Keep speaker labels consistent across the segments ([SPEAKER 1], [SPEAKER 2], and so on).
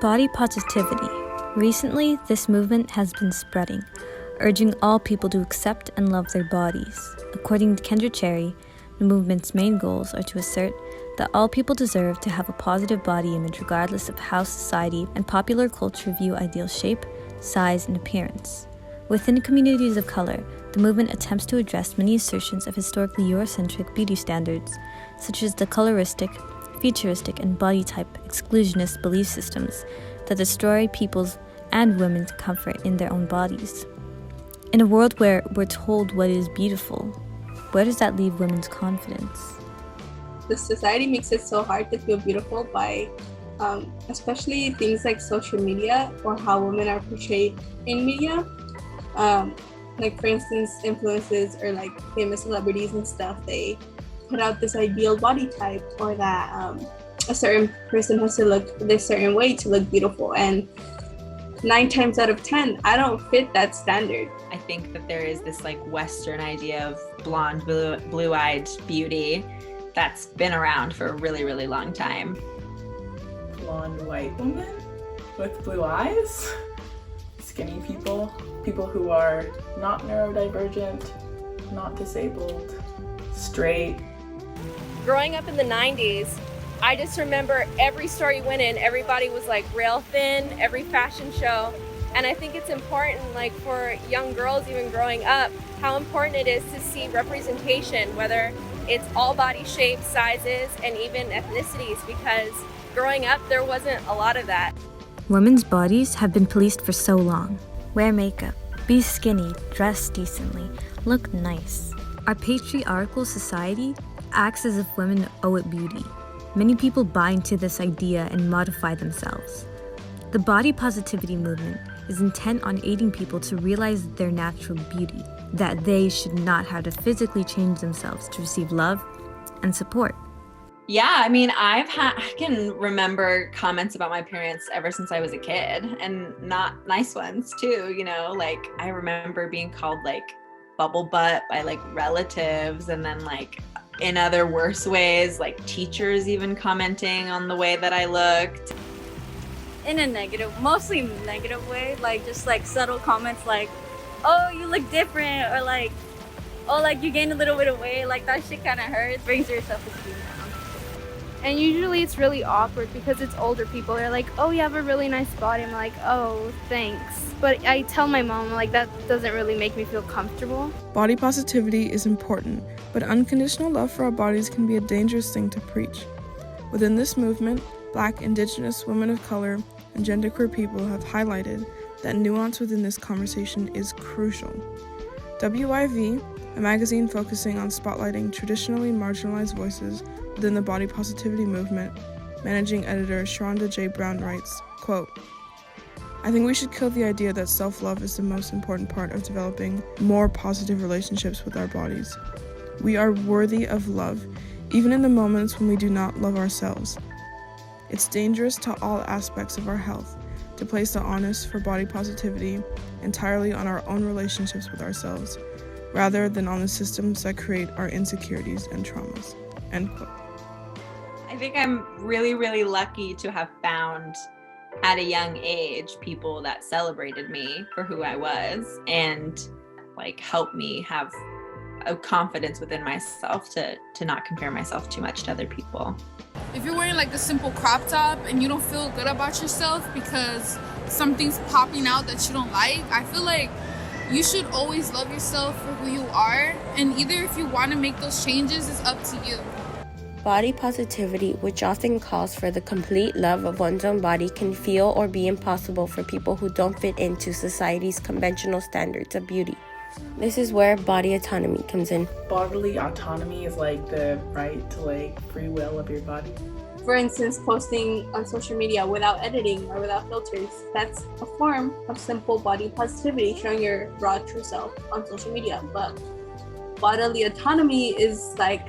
[SPEAKER 1] Body positivity. Recently, this movement has been spreading, urging all people to accept and love their bodies. According to Kendra Cherry, the movement's main goals are to assert that all people deserve to have a positive body image regardless of how society and popular culture view ideal shape, size, and appearance. Within communities of color, the movement attempts to address many assertions of historically Eurocentric beauty standards, such as the coloristic, featuristic, and body type exclusionist belief systems that destroy people's and women's comfort in their own bodies. In a world where we're told what is beautiful, where does that leave women's confidence?
[SPEAKER 2] The society makes it so hard to feel beautiful by especially things like social media or how women are portrayed in media. Like for instance, influencers or like famous celebrities and stuff, they put out this ideal body type or that a certain person has to look this certain way to look beautiful. And 9 times out of 10, I don't fit that standard.
[SPEAKER 3] I think that there is this like Western idea of blonde, blue-eyed beauty that's been around for a really, really long time.
[SPEAKER 4] Blonde white woman with blue eyes, skinny people, people who are not neurodivergent, not disabled, straight.
[SPEAKER 5] Growing up in the 90s, I just remember every store you went in, everybody was like rail thin, every fashion show. And I think it's important, like for young girls even growing up, how important it is to see representation, whether it's all body shapes, sizes, and even ethnicities, because growing up, there wasn't a lot of that.
[SPEAKER 1] Women's bodies have been policed for so long. Wear makeup, be skinny, dress decently, look nice. Our patriarchal society acts as if women owe it beauty. Many people buy into this idea and modify themselves. The body positivity movement is intent on aiding people to realize their natural beauty, that they should not have to physically change themselves to receive love and support.
[SPEAKER 3] Yeah, I mean, I can remember comments about my parents ever since I was a kid, and not nice ones too, you know, like I remember being called like bubble butt by like relatives, and then like in other worse ways, like teachers even commenting on the way that I looked.
[SPEAKER 6] In a negative, mostly negative way, like just like subtle comments like, oh, you look different, or like, oh, like you gained a little bit of weight, like that shit kind of hurts, brings your self-esteem down.
[SPEAKER 7] And usually it's really awkward because it's older people. They're like, oh, you have a really nice body. I'm like, oh, thanks. But I tell my mom, like, that doesn't really make me feel comfortable.
[SPEAKER 8] Body positivity is important, but unconditional love for our bodies can be a dangerous thing to preach. Within this movement, Black, Indigenous, women of color, and genderqueer people have highlighted that nuance within this conversation is crucial. WIV, a magazine focusing on spotlighting traditionally marginalized voices within the body positivity movement, managing editor Sharonda J. Brown writes, quote, I think we should kill the idea that self-love is the most important part of developing more positive relationships with our bodies. We are worthy of love, even in the moments when we do not love ourselves. It's dangerous to all aspects of our health to place the onus for body positivity entirely on our own relationships with ourselves, rather than on the systems that create our insecurities and traumas. End quote.
[SPEAKER 3] I think I'm really, really lucky to have found at a young age people that celebrated me for who I was and like helped me have a confidence within myself to not compare myself too much to other people.
[SPEAKER 9] If you're wearing like a simple crop top and you don't feel good about yourself because something's popping out that you don't like, I feel like you should always love yourself for who you are, and either if you want to make those changes, it's up to you.
[SPEAKER 10] Body positivity, which often calls for the complete love of one's own body, can feel or be impossible for people who don't fit into society's conventional standards of beauty. This is where body autonomy comes in.
[SPEAKER 4] Bodily autonomy is like the right to like free will of your body.
[SPEAKER 2] For instance, posting on social media without editing or without filters, that's a form of simple body positivity, showing your raw true self on social media. But bodily autonomy is like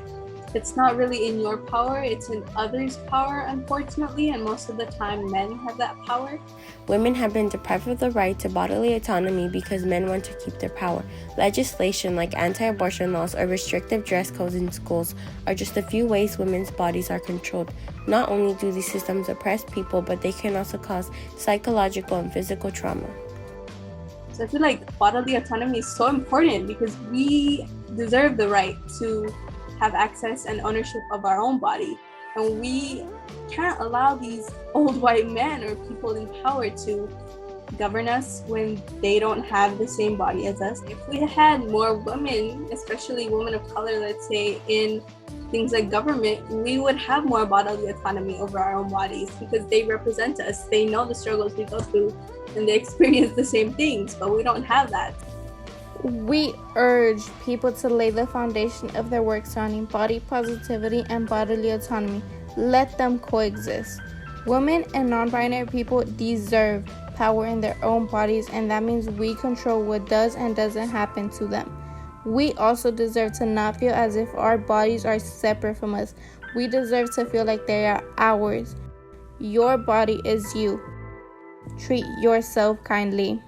[SPEAKER 2] it's not really in your power, it's in others' power, unfortunately, and most of the time men have that power.
[SPEAKER 10] Women have been deprived of the right to bodily autonomy because men want to keep their power. Legislation like anti-abortion laws or restrictive dress codes in schools are just a few ways women's bodies are controlled. Not only do these systems oppress people, but they can also cause psychological and physical trauma.
[SPEAKER 2] So I feel like bodily autonomy is so important because we deserve the right to have access and ownership of our own body. And we can't allow these old white men or people in power to govern us when they don't have the same body as us. If we had more women, especially women of color, let's say, in things like government, we would have more bodily autonomy over our own bodies because they represent us. They know the struggles we go through and they experience the same things, but we don't have that.
[SPEAKER 7] We urge people to lay the foundation of their work surrounding body positivity and bodily autonomy. Let them coexist. Women and non-binary people deserve power in their own bodies, and that means we control what does and doesn't happen to them. We also deserve to not feel as if our bodies are separate from us. We deserve to feel like they are ours. Your body is you. Treat yourself kindly.